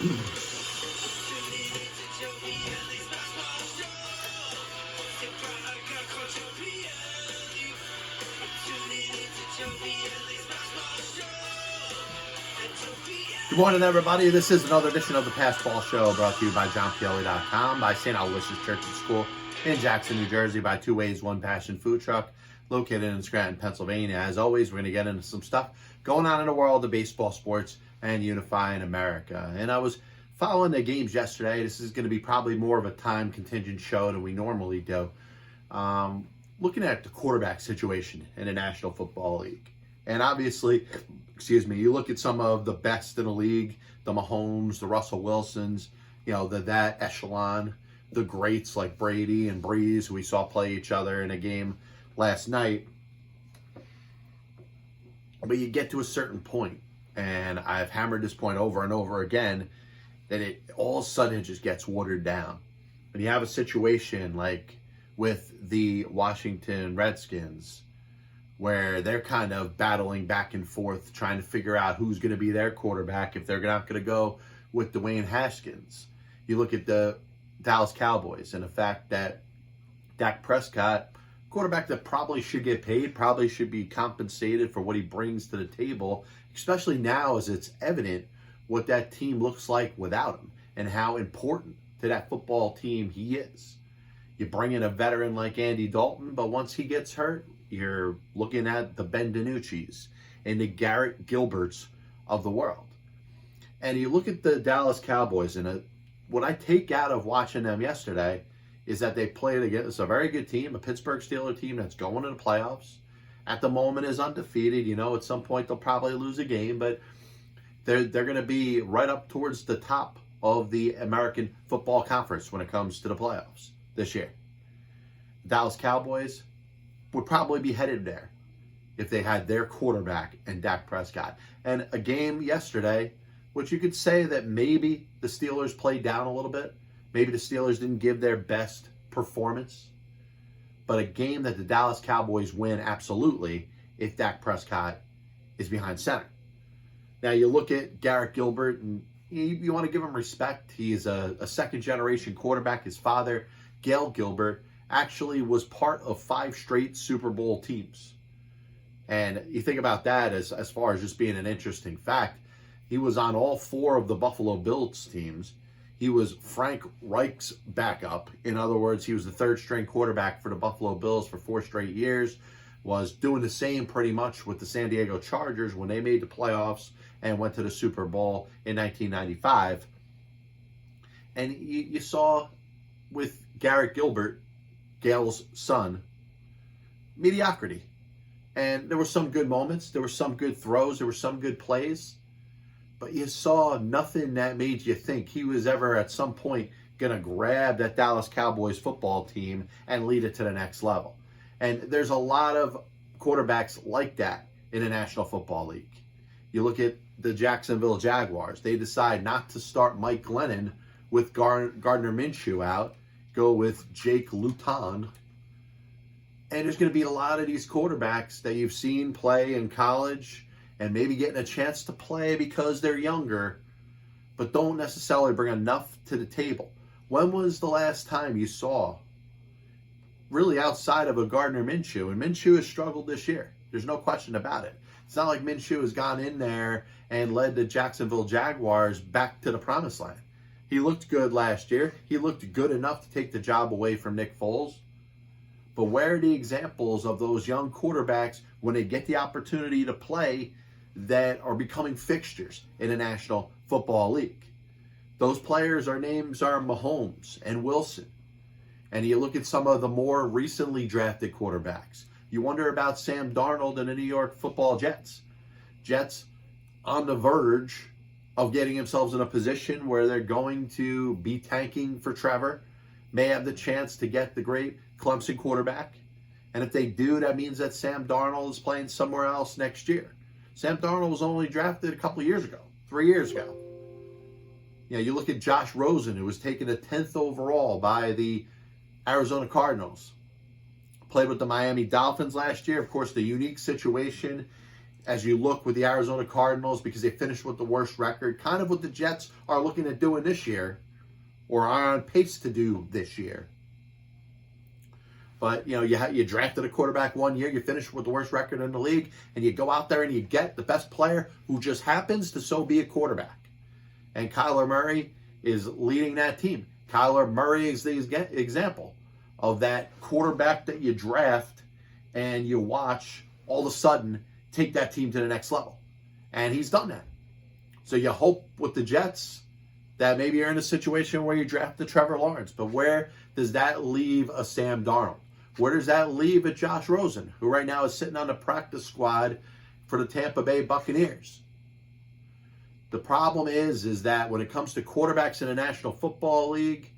Good morning, everybody. This is another edition of the Past Ball Show, brought to you by JohnPielli.com, by St. Aloysius Church and School in Jackson, New Jersey, by Two Ways, One Passion Food Truck, located in Scranton, Pennsylvania. As always, we're going to get into some stuff going on in the world of baseball, sports, and unifying America. And I was following the games yesterday. This is going to be probably more of a time contingent show than we normally do. Looking at the quarterback situation in the National Football League. And obviously, you look at some of the best in the league, the Mahomes, the Russell Wilsons, that echelon, the greats like Brady and Breeze, who we saw play each other in a game last night. But you get to a certain point, and I've hammered this point over and over again, that it all of a sudden it just gets watered down. When you have a situation like with the Washington Redskins, where they're kind of battling back and forth, trying to figure out who's going to be their quarterback if they're not going to go with Dwayne Haskins. You look at the Dallas Cowboys and the fact that Dak Prescott, quarterback that probably should get paid, probably should be compensated for what he brings to the table, especially now as it's evident what that team looks like without him and how important to that football team he is. You bring in a veteran like Andy Dalton, but once he gets hurt, you're looking at the DiNiccis and the Garrett Gilberts of the world. And you look at the Dallas Cowboys, and what I take out of watching them yesterday is that they played against a very good team, a Pittsburgh Steelers team that's going to the playoffs. At the moment is undefeated. At some point they'll probably lose a game, but they're going to be right up towards the top of the American Football Conference when it comes to the playoffs this year. Dallas Cowboys would probably be headed there if they had their quarterback and Dak Prescott. And a game yesterday, which you could say that maybe the Steelers played down a little bit. Maybe the Steelers didn't give their best performance. But a game that the Dallas Cowboys win absolutely if Dak Prescott is behind center. Now you look at Garrett Gilbert, and you want to give him respect. He is a second-generation quarterback. His father, Gale Gilbert, actually was part of 5 straight Super Bowl teams. And you think about that as far as just being an interesting fact. He was on all 4 of the Buffalo Bills teams. He was Frank Reich's backup. In other words, he was the 3rd-string quarterback for the Buffalo Bills for 4 straight years. Was doing the same pretty much with the San Diego Chargers when they made the playoffs and went to the Super Bowl in 1995. And you saw with Garrett Gilbert, Gale's son, mediocrity. And there were some good moments. There were some good throws. There were some good plays. But you saw nothing that made you think he was ever at some point going to grab that Dallas Cowboys football team and lead it to the next level. And there's a lot of quarterbacks like that in the National Football League. You look at the Jacksonville Jaguars. They decide not to start Mike Glennon with Gardner Minshew out. Go with Jake Luthnow. And there's going to be a lot of these quarterbacks that you've seen play in college and maybe getting a chance to play because they're younger, but don't necessarily bring enough to the table. When was the last time you saw, really outside of a Gardner Minshew? And Minshew has struggled this year. There's no question about it. It's not like Minshew has gone in there and led the Jacksonville Jaguars back to the promised land. He looked good last year. He looked good enough to take the job away from Nick Foles. But where are the examples of those young quarterbacks when they get the opportunity to play that are becoming fixtures in the National Football League? Those players, names are Mahomes and Wilson. And you look at some of the more recently drafted quarterbacks. You wonder about Sam Darnold and the New York Football Jets. Jets on the verge of getting themselves in a position where they're going to be tanking for Trevor, may have the chance to get the great Clemson quarterback. And if they do, that means that Sam Darnold is playing somewhere else next year. Sam Darnold was only drafted a couple of years ago, 3 years ago. You look at Josh Rosen, who was taken the 10th overall by the Arizona Cardinals. Played with the Miami Dolphins last year. Of course, the unique situation as you look with the Arizona Cardinals, because they finished with the worst record, kind of what the Jets are looking at doing this year, or are on pace to do this year. But, you drafted a quarterback one year, you finished with the worst record in the league, and you go out there and you get the best player who just happens to so be a quarterback. And Kyler Murray is leading that team. Kyler Murray is the example of that quarterback that you draft and you watch all of a sudden take that team to the next level. And he's done that. So you hope with the Jets that maybe you're in a situation where you draft the Trevor Lawrence. But where does that leave a Sam Darnold? Where does that leave a Josh Rosen, who right now is sitting on the practice squad for the Tampa Bay Buccaneers? The problem is that when it comes to quarterbacks in the National Football League,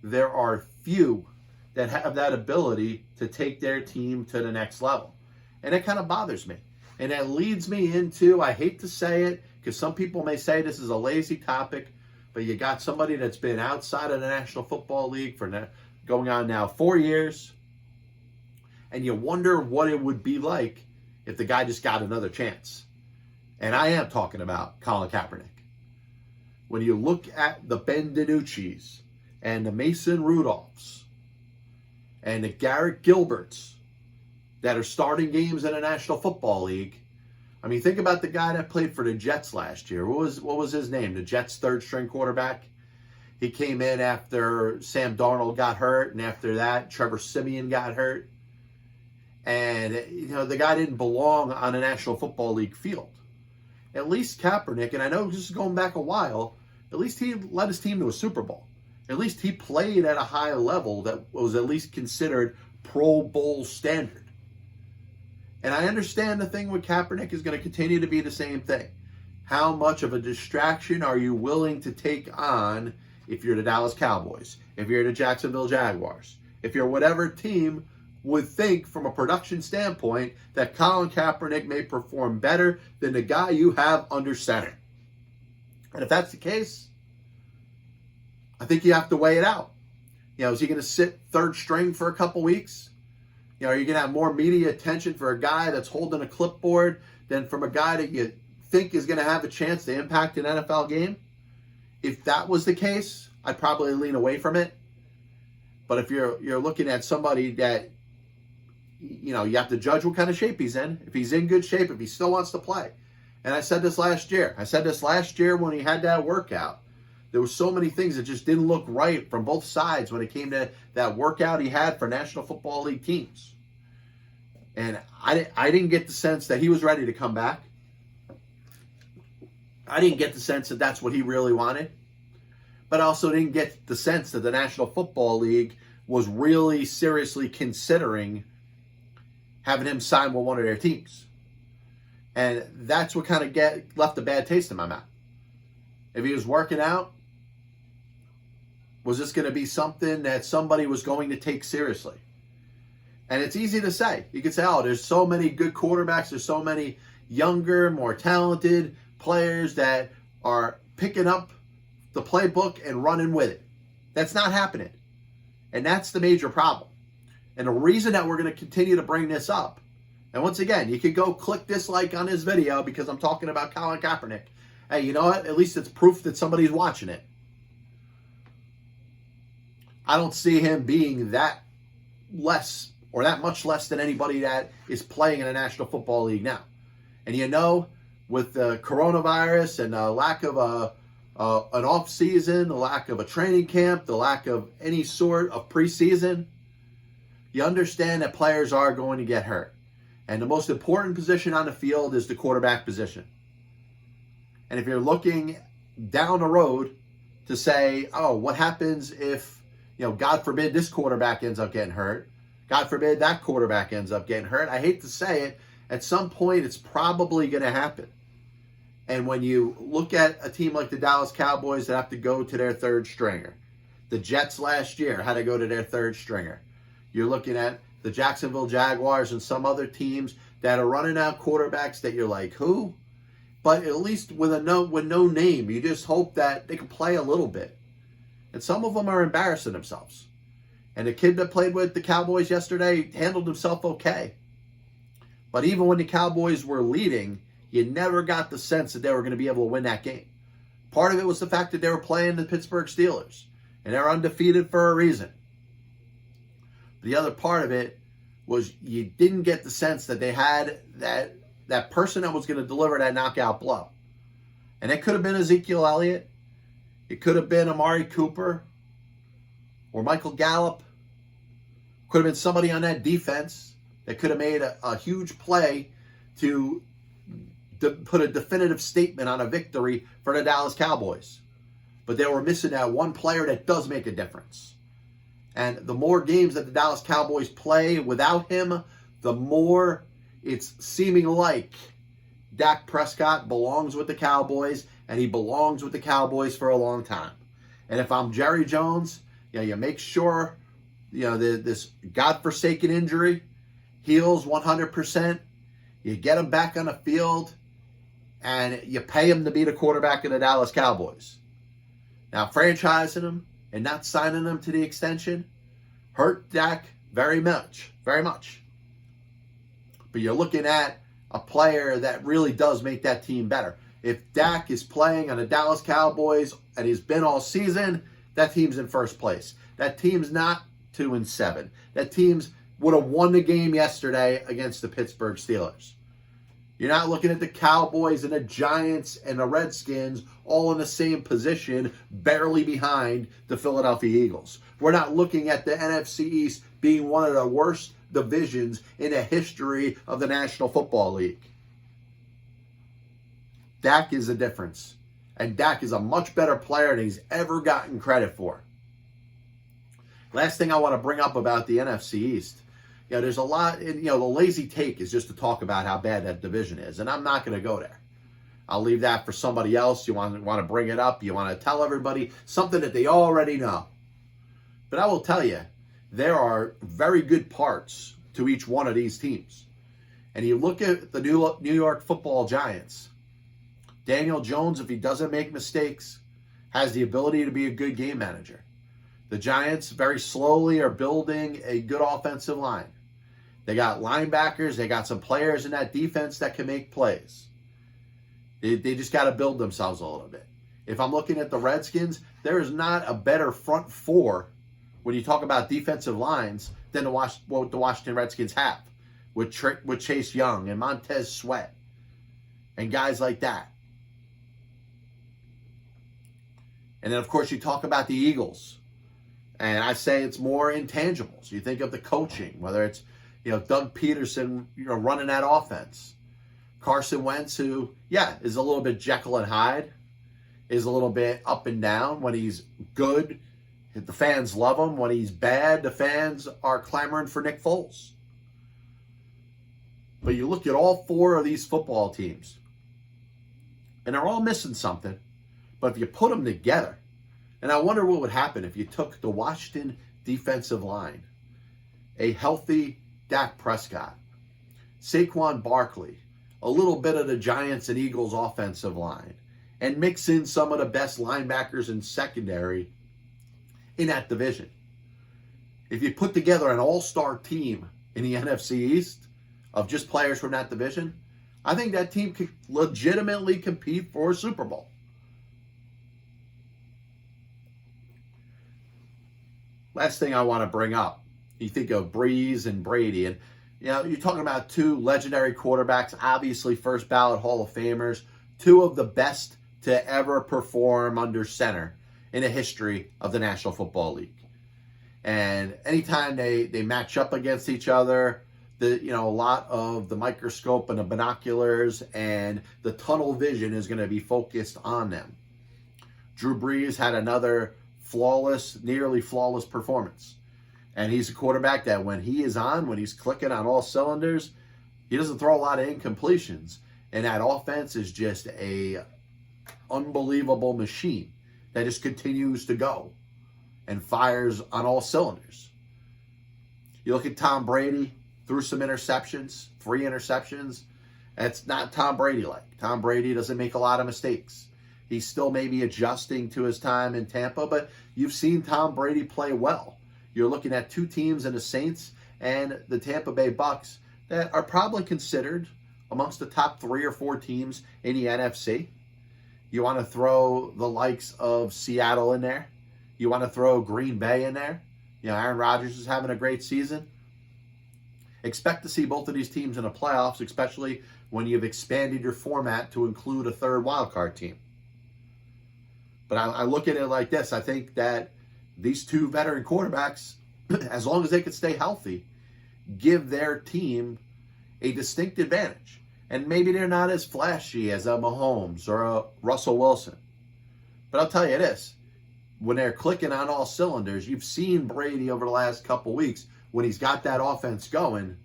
there are few that have that ability to take their team to the next level. And it kind of bothers me. And that leads me into, I hate to say it, because some people may say this is a lazy topic, but you got somebody that's been outside of the National Football League for going on now 4 years, and you wonder what it would be like if the guy just got another chance. And I am talking about Collin Kaepernick. When you look at the Ben DiNiccis and the Mason Rudolphs and the Garrett Gilberts that are starting games in the National Football League, I mean, think about the guy that played for the Jets last year. What was his name? The Jets' third-string quarterback. He came in after Sam Darnold got hurt, and after that, Trevor Siemian got hurt. And, the guy didn't belong on a National Football League field. At least Kaepernick, and I know this is going back a while, at least he led his team to a Super Bowl. At least he played at a high level that was at least considered Pro Bowl standard. And I understand the thing with Kaepernick is going to continue to be the same thing. How much of a distraction are you willing to take on if you're the Dallas Cowboys, if you're the Jacksonville Jaguars, if you're whatever team would think from a production standpoint that Collin Kaepernick may perform better than the guy you have under center? And if that's the case, I think you have to weigh it out. Is he going to sit third string for a couple weeks? Are you going to have more media attention for a guy that's holding a clipboard than from a guy that you think is going to have a chance to impact an NFL game? If that was the case, I'd probably lean away from it. But if you're looking at somebody that, you have to judge what kind of shape he's in. If he's in good shape, if he still wants to play. And I said this last year. When he had that workout. There were so many things that just didn't look right from both sides when it came to that workout he had for National Football League teams. And I didn't get the sense that he was ready to come back. I didn't get the sense that that's what he really wanted. But I also didn't get the sense that the National Football League was really seriously considering having him sign with one of their teams. And that's what kind of left a bad taste in my mouth. If he was working out, was this going to be something that somebody was going to take seriously? And it's easy to say. You could say, there's so many good quarterbacks. There's so many younger, more talented players that are picking up the playbook and running with it. That's not happening. And that's the major problem. And the reason that we're going to continue to bring this up, and once again, you could go click dislike on this video because I'm talking about Collin Kaepernick. Hey, you know what? At least it's proof that somebody's watching it. I don't see him being that less or that much less than anybody that is playing in a National Football League now. And with the coronavirus and the lack of an off season, the lack of a training camp, the lack of any sort of preseason, you understand that players are going to get hurt. And the most important position on the field is the quarterback position. And if you're looking down the road to say, what happens if, God forbid this quarterback ends up getting hurt. God forbid that quarterback ends up getting hurt. I hate to say it. At some point, it's probably going to happen. And when you look at a team like the Dallas Cowboys that have to go to their third stringer, the Jets last year had to go to their third stringer. You're looking at the Jacksonville Jaguars and some other teams that are running out quarterbacks that you're like, who? But at least with no name, you just hope that they can play a little bit. And some of them are embarrassing themselves. And the kid that played with the Cowboys yesterday handled himself okay. But even when the Cowboys were leading, You never got the sense that they were going to be able to win that game. Part of it was the fact that they were playing the Pittsburgh Steelers, and they're undefeated for a reason. The other part of it was you didn't get the sense that they had that person that was going to deliver that knockout blow. And it could have been Ezekiel Elliott. It could have been Amari Cooper or Michael Gallup. Could have been somebody on that defense that could have made a huge play to put a definitive statement on a victory for the Dallas Cowboys. But they were missing that one player that does make a difference. And the more games that the Dallas Cowboys play without him, the more it's seeming like Dak Prescott belongs with the Cowboys, and he belongs with the Cowboys for a long time. And if I'm Jerry Jones, you make sure this godforsaken injury heals 100%. You get him back on the field, and you pay him to be the quarterback of the Dallas Cowboys. Now, franchising him and not signing him to the extension hurt Dak very much, very much. But you're looking at a player that really does make that team better. If Dak is playing on the Dallas Cowboys, and he's been all season, that team's in first place. That team's not 2-7. That team's would have won the game yesterday against the Pittsburgh Steelers. You're not looking at the Cowboys and the Giants and the Redskins all in the same position, barely behind the Philadelphia Eagles. We're not looking at the NFC East being one of the worst divisions in the history of the National Football League. Dak is the difference. And Dak is a much better player than he's ever gotten credit for. Last thing I want to bring up about the NFC East. There's a lot, and the lazy take is just to talk about how bad that division is, and I'm not going to go there. I'll leave that for somebody else. You want to bring it up, you want to tell everybody something that they already know. But I will tell you, there are very good parts to each one of these teams. And you look at the New York Football Giants. Daniel Jones, if he doesn't make mistakes, has the ability to be a good game manager. The Giants very slowly are building a good offensive line. They got linebackers. They got some players in that defense that can make plays. They just got to build themselves a little bit. If I'm looking at the Redskins, there is not a better front four when you talk about defensive lines than what the Washington Redskins have with Chase Young and Montez Sweat and guys like that. And then, of course, you talk about the Eagles. And I say it's more intangibles. You think of the coaching, whether it's Doug Peterson running that offense. Carson Wentz, who, is a little bit Jekyll and Hyde, is a little bit up and down. When he's good, the fans love him. When he's bad, the fans are clamoring for Nick Foles. But you look at all four of these football teams, and they're all missing something. But if you put them together, and I wonder what would happen if you took the Washington defensive line, a healthy Dak Prescott, Saquon Barkley, a little bit of the Giants and Eagles offensive line, and mix in some of the best linebackers and secondary in that division. If you put together an all-star team in the NFC East of just players from that division, I think that team could legitimately compete for a Super Bowl. Last thing I want to bring up, you think of Breeze and Brady, and you're talking about two legendary quarterbacks, obviously first ballot Hall of Famers, two of the best to ever perform under center in the history of the National Football League. And anytime they match up against each other, a lot of the microscope and the binoculars and the tunnel vision is going to be focused on them. Drew Brees had another nearly flawless performance. And he's a quarterback that when he's clicking on all cylinders, he doesn't throw a lot of incompletions. And that offense is just a unbelievable machine that just continues to go and fires on all cylinders. You look at Tom Brady, threw some interceptions, 3 interceptions. That's not Tom Brady like. Tom Brady doesn't make a lot of mistakes. He's still maybe adjusting to his time in Tampa, but you've seen Tom Brady play well. You're looking at two teams in the Saints and the Tampa Bay Bucks that are probably considered amongst the top 3 or 4 teams in the NFC. You want to throw the likes of Seattle in there. You want to throw Green Bay in there. Aaron Rodgers is having a great season. Expect to see both of these teams in the playoffs, especially when you've expanded your format to include a third wildcard team. But I look at it like this. I think that these 2 veteran quarterbacks, as long as they can stay healthy, give their team a distinct advantage. And maybe they're not as flashy as a Mahomes or a Russell Wilson. But I'll tell you this. When they're clicking on all cylinders, you've seen Brady over the last couple weeks, when he's got that offense going,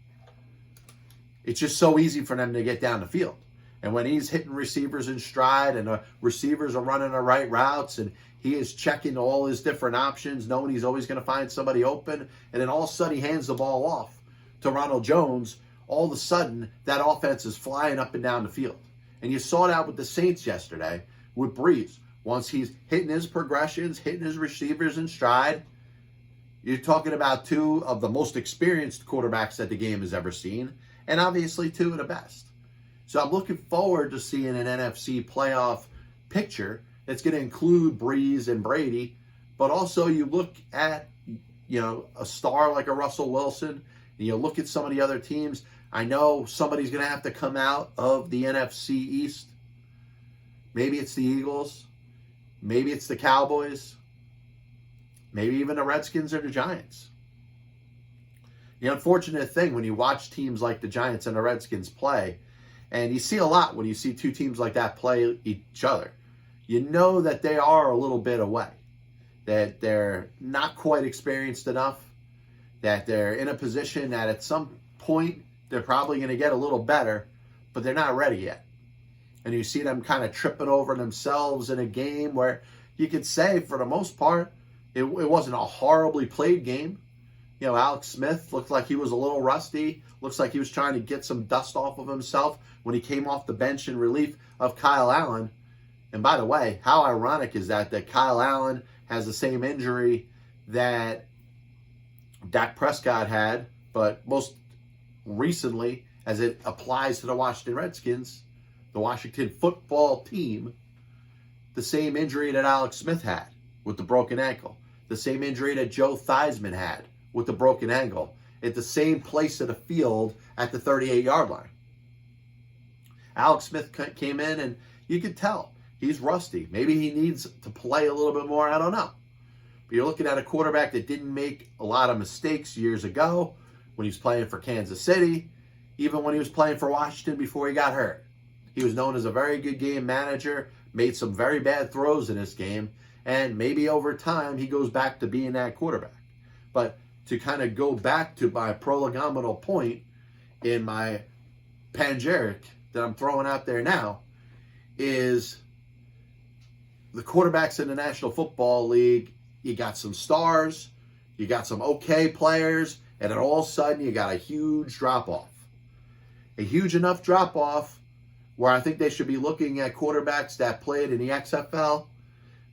it's just so easy for them to get down the field. And when he's hitting receivers in stride and the receivers are running the right routes and he is checking all his different options, knowing he's always going to find somebody open, and then all of a sudden he hands the ball off to Ronald Jones, all of a sudden that offense is flying up and down the field. And you saw that with the Saints yesterday with Breeze. Once he's hitting his progressions, hitting his receivers in stride, you're talking about 2 of the most experienced quarterbacks that the game has ever seen, and obviously 2 of the best. So I'm looking forward to seeing an NFC playoff picture that's going to include Breeze and Brady, but also you look at, a star like a Russell Wilson, and you look at some of the other teams. I know somebody's going to have to come out of the NFC East. Maybe it's the Eagles. Maybe it's the Cowboys. Maybe even the Redskins or the Giants. The unfortunate thing when you watch teams like the Giants and the Redskins play, and you see a lot when you see 2 teams like that play each other, you know that they are a little bit away, that they're not quite experienced enough, that they're in a position that at some point they're probably going to get a little better, but they're not ready yet. And you see them kind of tripping over themselves in a game where you could say, for the most part, it wasn't a horribly played game. Alex Smith looked like he was a little rusty. Looks like he was trying to get some dust off of himself when he came off the bench in relief of Kyle Allen. And by the way, how ironic is that Kyle Allen has the same injury that Dak Prescott had, but most recently, as it applies to the Washington Redskins, the Washington football team, the same injury that Alex Smith had with the broken ankle, the same injury that Joe Theismann had with the broken ankle, at the same place of the field at the 38-yard line. Alex Smith came in, and you could tell he's rusty. Maybe he needs to play a little bit more. I don't know. But you're looking at a quarterback that didn't make a lot of mistakes years ago when he was playing for Kansas City, even when he was playing for Washington before he got hurt. He was known as a very good game manager, made some very bad throws in this game, and maybe over time he goes back to being that quarterback. But to kind of go back to my prolegomena point in my panegyric that I'm throwing out there now is the quarterbacks in the National Football League, you got some stars, you got some okay players, and then all of a sudden you got a huge drop-off. A huge enough drop-off where I think they should be looking at quarterbacks that played in the XFL.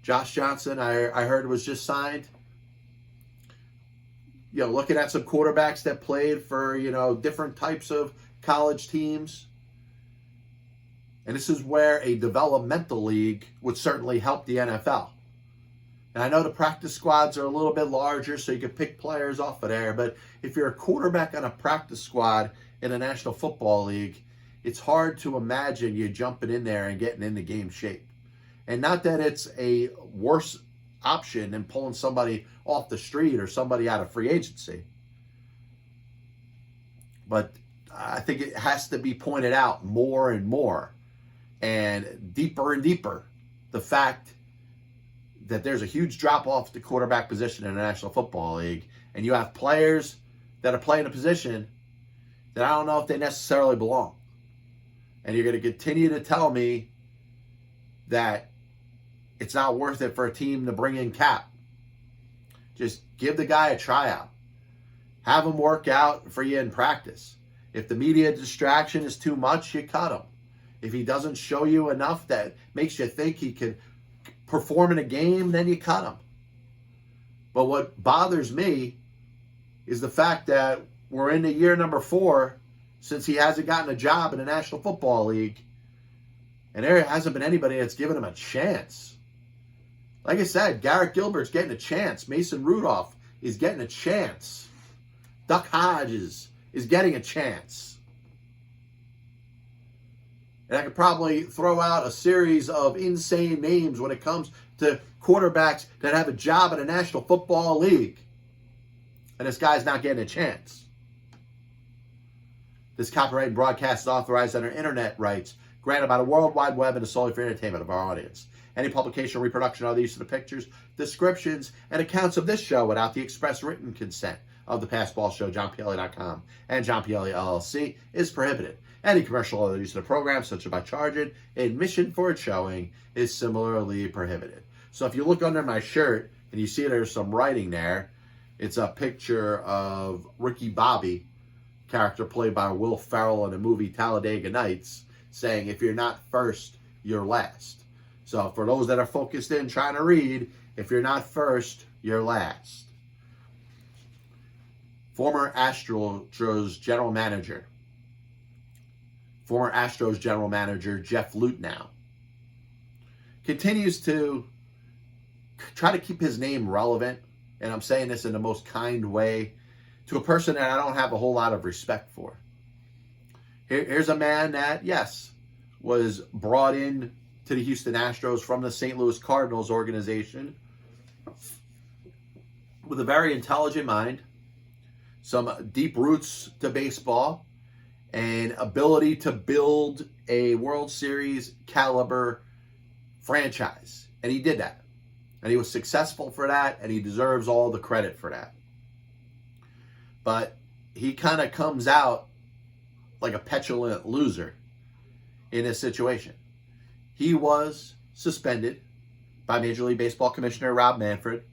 Josh Johnson, I heard, was just signed. Looking at some quarterbacks that played for, different types of college teams. And this is where a developmental league would certainly help the NFL. And I know the practice squads are a little bit larger, so you can pick players off of there. But if you're a quarterback on a practice squad in the National Football League, it's hard to imagine you jumping in there and getting into game shape. And not that it's a worse option than pulling somebody off the street or somebody out of free agency. But I think it has to be pointed out more and more and deeper, the fact that there's a huge drop-off at the quarterback position in the National Football League, and you have players that are playing a position that I don't know if they necessarily belong. And you're going to continue to tell me that it's not worth it for a team to bring in Kaep. Just give the guy a tryout. Have him work out for you in practice. If the media distraction is too much, you cut him. If he doesn't show you enough that makes you think he can perform in a game, then you cut him. But what bothers me is the fact that we're into year number 4 since he hasn't gotten a job in the National Football League. And there hasn't been anybody that's given him a chance. Like I said, Garrett Gilbert's getting a chance. Mason Rudolph is getting a chance. Duck Hodges is getting a chance. And I could probably throw out a series of insane names when it comes to quarterbacks that have a job in the National Football League. And this guy's not getting a chance. This copyrighted broadcast is authorized under internet rights granted by the World Wide Web and is solely for entertainment of our audience. Any publication or reproduction of the use of the pictures, descriptions, and accounts of this show without the express written consent of the Passball Show, JohnPLA.com, and John PLA LLC is prohibited. Any commercial or other use of the program, such as by charging admission for its showing, is similarly prohibited. So if you look under my shirt and you see there's some writing there, it's a picture of Ricky Bobby, character played by Will Ferrell in the movie Talladega Nights, saying, if you're not first, you're last. So for those that are focused in trying to read, if you're not first, you're last. Former Astros general manager Jeff Luthnow continues to try to keep his name relevant, and I'm saying this in the most kind way, to a person that I don't have a whole lot of respect for. Here's a man that, yes, was brought in to the Houston Astros from the St. Louis Cardinals organization with a very intelligent mind, some deep roots to baseball, and ability to build a World Series caliber franchise. And he did that. And he was successful for that, and he deserves all the credit for that. But he kind of comes out like a petulant loser in this situation. He was suspended by Major League Baseball Commissioner Rob Manfred,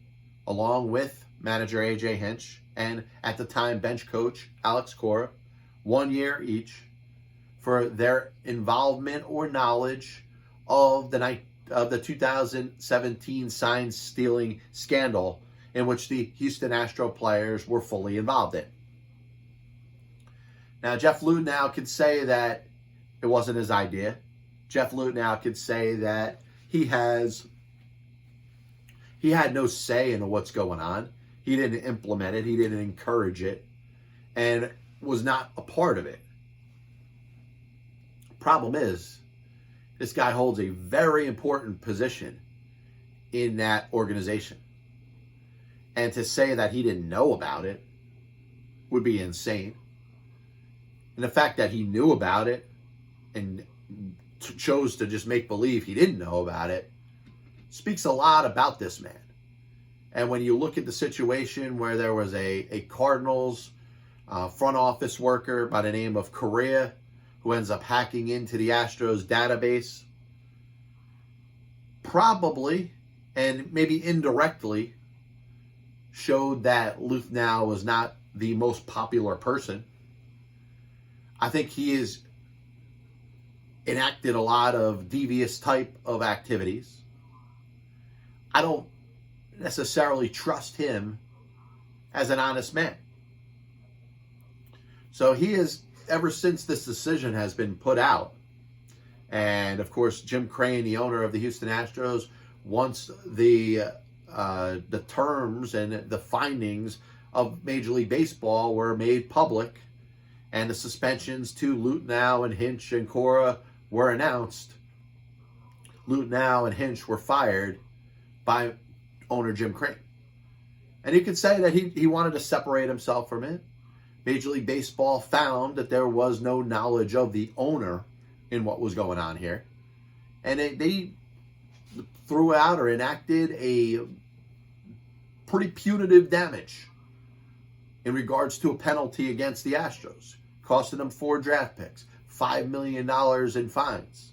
along with manager A.J. Hinch, and at the time bench coach Alex Cora, 1 year each, for their involvement or knowledge of the 2017 sign stealing scandal in which the Houston Astros players were fully involved in. Now, Jeff Luthnow could say that it wasn't his idea. Jeff Luthnow could say that he had no say in what's going on. He didn't implement it. He didn't encourage it, and was not a part of it. Problem is, this guy holds a very important position in that organization. And to say that he didn't know about it would be insane. And the fact that he knew about it and chose to just make believe he didn't know about it speaks a lot about this man. And when you look at the situation where there was a Cardinals front office worker by the name of Correa who ends up hacking into the Astros database, probably and maybe indirectly showed that Luthnow was not the most popular person. I think he has enacted a lot of devious type of activities. I don't necessarily trust him as an honest man. So he is, ever since this decision has been put out, and of course Jim Crane, the owner of the Houston Astros, wants the terms and the findings of Major League Baseball were made public, and the suspensions to Luthnow and Hinch and Cora were announced. Luthnow and Hinch were fired by owner Jim Crane. And you could say that he wanted to separate himself from it. Major League Baseball found that there was no knowledge of the owner in what was going on here. And they threw out or enacted a pretty punitive damage in regards to a penalty against the Astros, costing them 4 draft picks, $5 million in fines,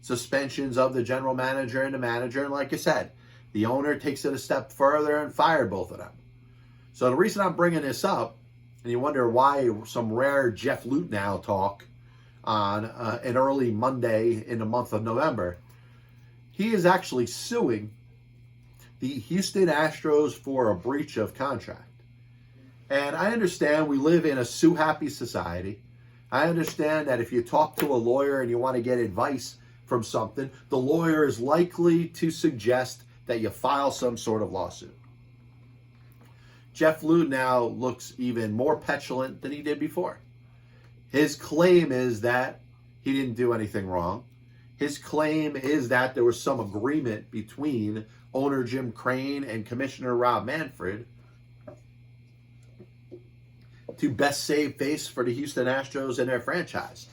suspensions of the general manager and the manager, and like I said, the owner takes it a step further and fired both of them. So the reason I'm bringing this up, and you wonder why some rare Jeff Luthnow talk on an early Monday in the month of November, he is actually suing the Houston Astros for a breach of contract. And I understand we live in a sue-happy society. I understand that if you talk to a lawyer and you want to get advice from something, the lawyer is likely to suggest that you file some sort of lawsuit. Jeff Luthnow looks even more petulant than he did before. His claim is that he didn't do anything wrong. His claim is that there was some agreement between owner Jim Crane and Commissioner Rob Manfred to best save face for the Houston Astros and their franchise.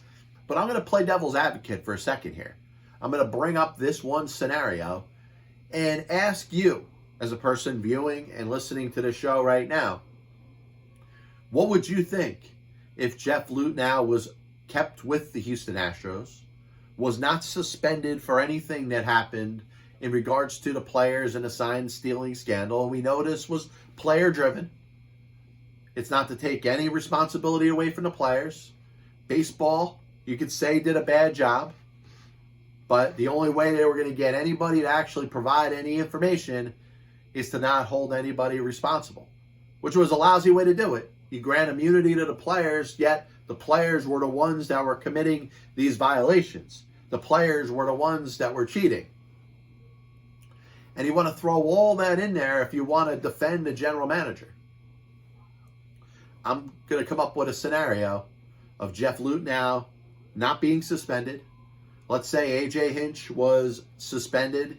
But I'm going to play devil's advocate for a second here. I'm going to bring up this one scenario and ask you, as a person viewing and listening to the show right now, what would you think if Jeff Luthnow was kept with the Houston Astros, was not suspended for anything that happened in regards to the players and the sign stealing scandal? And we know this was player driven. It's not to take any responsibility away from the players. Baseball, you could say, did a bad job. But the only way they were going to get anybody to actually provide any information is to not hold anybody responsible, which was a lousy way to do it. You grant immunity to the players, yet the players were the ones that were committing these violations. The players were the ones that were cheating. And you want to throw all that in there if you want to defend the general manager. I'm going to come up with a scenario of Jeff Luthnow not being suspended. Let's say A.J. Hinch was suspended.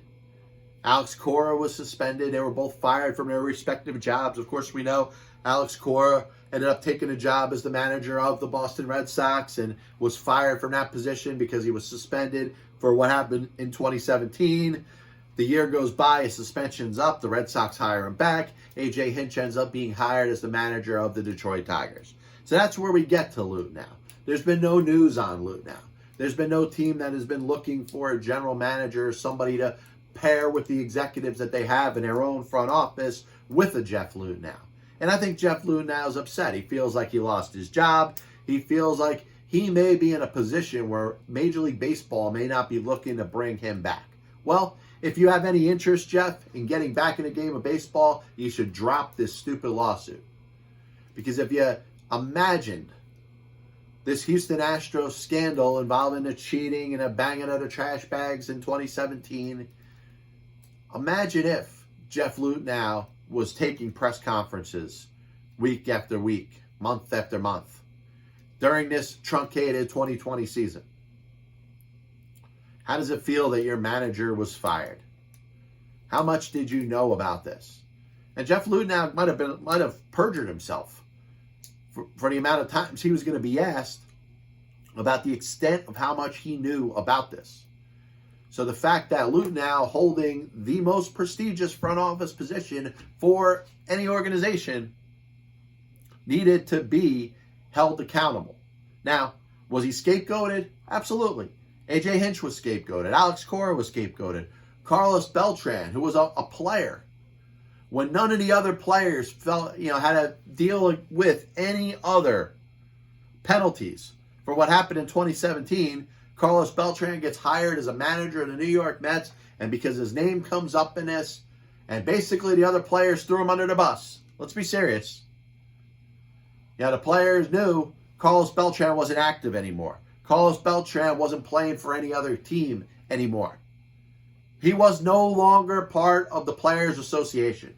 Alex Cora was suspended. They were both fired from their respective jobs. Of course, we know Alex Cora ended up taking a job as the manager of the Boston Red Sox and was fired from that position because he was suspended for what happened in 2017. The year goes by, his suspension's up. The Red Sox hire him back. A.J. Hinch ends up being hired as the manager of the Detroit Tigers. So that's where we get to Luthnow. There's been no news on Luthnow. There's been no team that has been looking for a general manager, somebody to pair with the executives that they have in their own front office with a Jeff Luthnow. And I think Jeff Luthnow is upset. He feels like he lost his job. He feels like he may be in a position where Major League Baseball may not be looking to bring him back. Well, if you have any interest, Jeff, in getting back in the game of baseball, you should drop this stupid lawsuit. Because if you imagined this Houston Astros scandal involving the cheating and the banging of the trash bags in 2017, imagine if Jeff Luthnow was taking press conferences week after week, month after month, during this truncated 2020 season. How does it feel that your manager was fired? How much did you know about this? And Jeff Luthnow might have perjured himself for the amount of times he was going to be asked about the extent of how much he knew about this. So the fact that Luthnow, holding the most prestigious front office position for any organization, needed to be held accountable. Now, was he scapegoated? Absolutely. A.J. Hinch was scapegoated. Alex Cora was scapegoated. Carlos Beltran, who was a player, when none of the other players had to deal with any other penalties for what happened in 2017, Carlos Beltran gets hired as a manager of the New York Mets, and because his name comes up in this, and basically the other players threw him under the bus. Let's be serious. Yeah, the players knew Carlos Beltran wasn't active anymore. Carlos Beltran wasn't playing for any other team anymore. He was no longer part of the Players Association.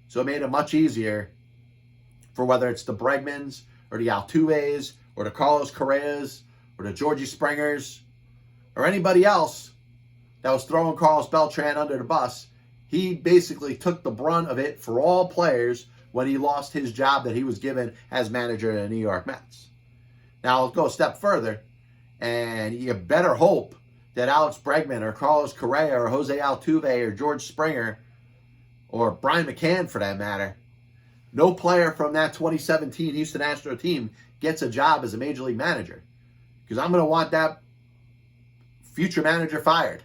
So it made it much easier for whether it's the Bregmans or the Altuves or the Carlos Correas or the Georgie Springers or anybody else that was throwing Carlos Beltran under the bus. He basically took the brunt of it for all players when he lost his job that he was given as manager of the New York Mets. Now, I'll go a step further, and you better hope that Alex Bregman or Carlos Correa or Jose Altuve or George Springer or Brian McCann, for that matter, no player from that 2017 Houston Astros team gets a job as a major league manager, because I'm going to want that future manager fired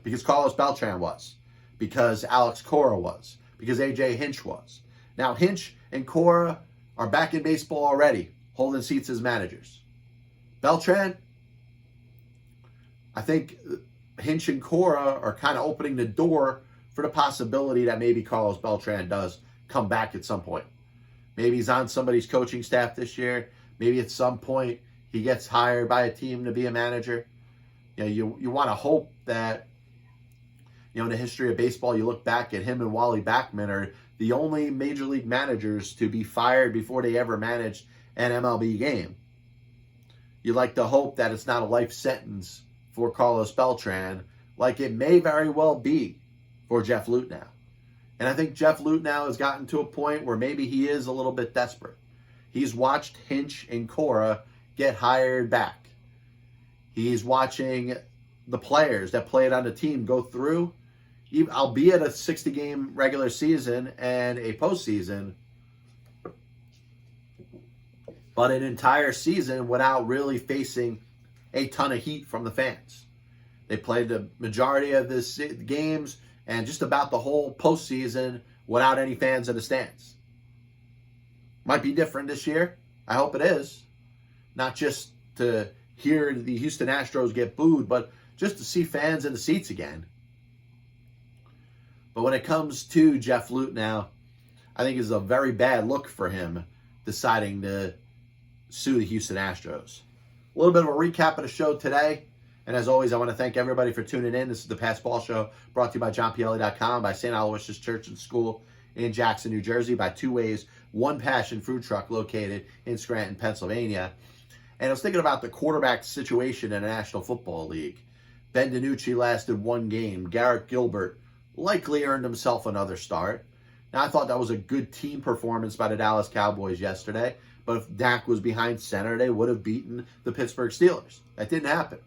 because Carlos Beltran was, because Alex Cora was, because A.J. Hinch was. Now, Hinch and Cora are back in baseball already, holding seats as managers. Beltran, I think Hinch and Cora are kind of opening the door for the possibility that maybe Carlos Beltran does come back at some point. Maybe he's on somebody's coaching staff this year. Maybe at some point he gets hired by a team to be a manager. You want to hope that, in the history of baseball, you look back at him and Wally Backman are the only major league managers to be fired before they ever managed an MLB game. You like to hope that it's not a life sentence for Carlos Beltran, like it may very well be for Jeff Luthnow. And I think Jeff Luthnow has gotten to a point where maybe he is a little bit desperate. He's watched Hinch and Cora get hired back. He's watching the players that played on the team go through, albeit a 60-game regular season and a postseason, but an entire season without really facing a ton of heat from the fans. They played the majority of the games and just about the whole postseason without any fans in the stands. Might be different this year. I hope it is. Not just to hear the Houston Astros get booed, but just to see fans in the seats again. But when it comes to Jeff Luthnow, I think it's a very bad look for him deciding to sue the Houston Astros. A little bit of a recap of the show today. And as always, I want to thank everybody for tuning in. This is the Pass Ball Show, brought to you by JohnPielli.com, by St. Aloysius Church and School in Jackson, New Jersey, by Two Ways, One Passion Food Truck located in Scranton, Pennsylvania. And I was thinking about the quarterback situation in the National Football League. Ben DiNicci lasted one game. Garrett Gilbert likely earned himself another start. Now, I thought that was a good team performance by the Dallas Cowboys yesterday. But if Dak was behind center, they would have beaten the Pittsburgh Steelers. That didn't happen.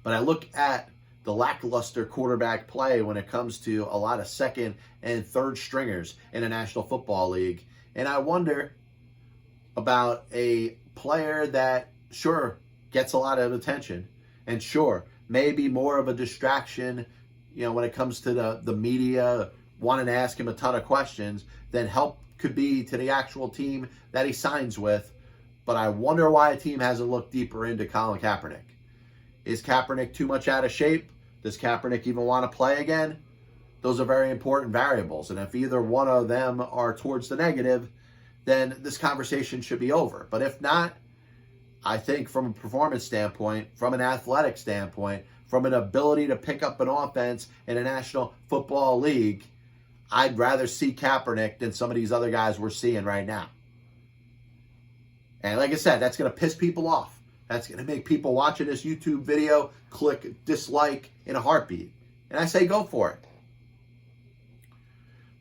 But I look at the lackluster quarterback play when it comes to a lot of second and third stringers in the National Football League. And I wonder about a player that, sure, gets a lot of attention. And sure, maybe more of a distraction, when it comes to the media wanting to ask him a ton of questions than help could be to the actual team that he signs with. But I wonder why a team hasn't looked deeper into Collin Kaepernick. Is Kaepernick too much out of shape? Does Kaepernick even want to play again? Those are very important variables. And if either one of them are towards the negative, then this conversation should be over. But if not, I think from a performance standpoint, from an athletic standpoint, from an ability to pick up an offense in a National Football League, I'd rather see Kaepernick than some of these other guys we're seeing right now. And like I said, that's going to piss people off. That's going to make people watching this YouTube video click dislike in a heartbeat. And I say go for it.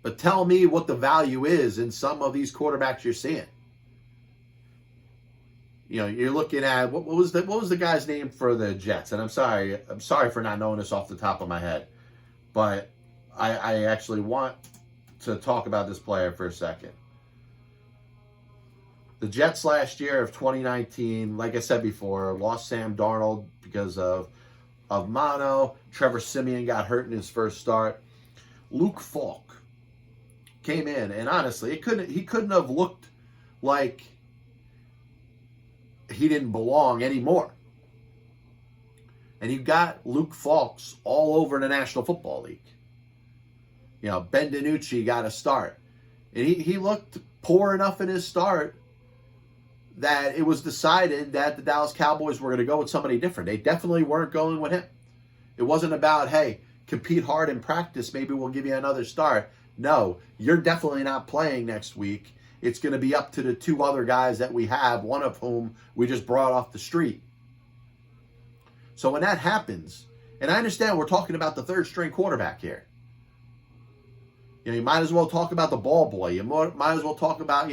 But tell me what the value is in some of these quarterbacks you're seeing. You're looking at what was the guy's name for the Jets? And I'm sorry for not knowing this off the top of my head. But I actually want to talk about this player for a second. The Jets last year of 2019, like I said before, lost Sam Darnold because of mono. Trevor Siemian got hurt in his first start. Luke Falk came in, and honestly, he couldn't have looked like he didn't belong anymore. And you got Luke Falks all over the National Football League. Ben DiNicci got a start. And he looked poor enough in his start that it was decided that the Dallas Cowboys were going to go with somebody different. They definitely weren't going with him. It wasn't about, hey, compete hard in practice, maybe we'll give you another start. No, you're definitely not playing next week. It's going to be up to the two other guys that we have, one of whom we just brought off the street. So when that happens, and I understand we're talking about the third string quarterback here. You might as well talk about the ball boy. You might as well talk about,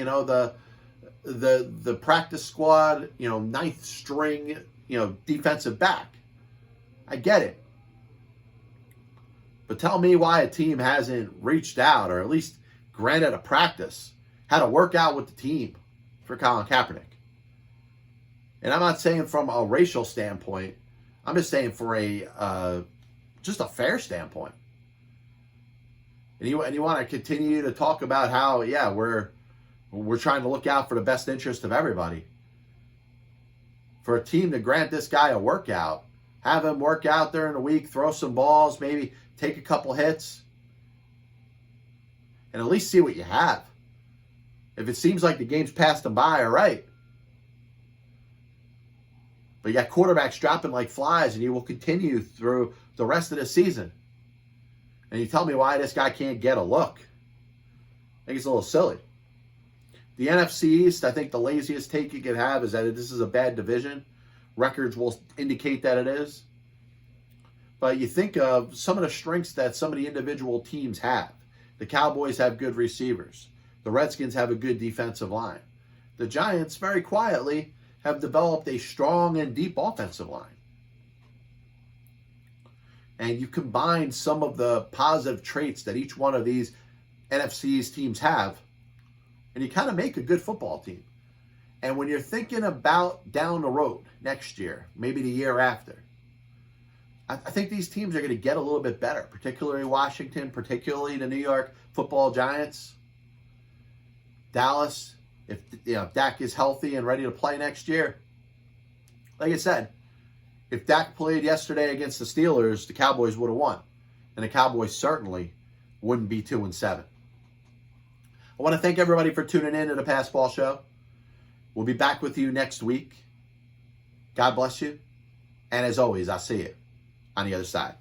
the practice squad, ninth string, defensive back. I get it. But tell me why a team hasn't reached out or at least granted a practice, had a workout with the team for Collin Kaepernick. And I'm not saying from a racial standpoint. I'm just saying for just a fair standpoint. And you want to continue to talk about how, yeah, we're trying to look out for the best interest of everybody. For a team to grant this guy a workout, have him work out during the week, throw some balls, maybe take a couple hits, and at least see what you have. If it seems like the game's passed them by, all right. But you got quarterbacks dropping like flies, and you will continue through the rest of the season. And you tell me why this guy can't get a look. I think it's a little silly. The NFC East, I think the laziest take you could have is that this is a bad division. Records will indicate that it is. But you think of some of the strengths that some of the individual teams have. The Cowboys have good receivers. The Redskins have a good defensive line. The Giants, very quietly, have developed a strong and deep offensive line. And you combine some of the positive traits that each one of these NFC East teams have, and you kind of make a good football team. And when you're thinking about down the road, next year, maybe the year after, I think these teams are going to get a little bit better, particularly Washington, particularly the New York Football Giants. Dallas, if Dak is healthy and ready to play next year. Like I said, if Dak played yesterday against the Steelers, the Cowboys would have won. And the Cowboys certainly wouldn't be 2-7. I want to thank everybody for tuning in to the Pass Ball Show. We'll be back with you next week. God bless you. And as always, I'll see you on the other side.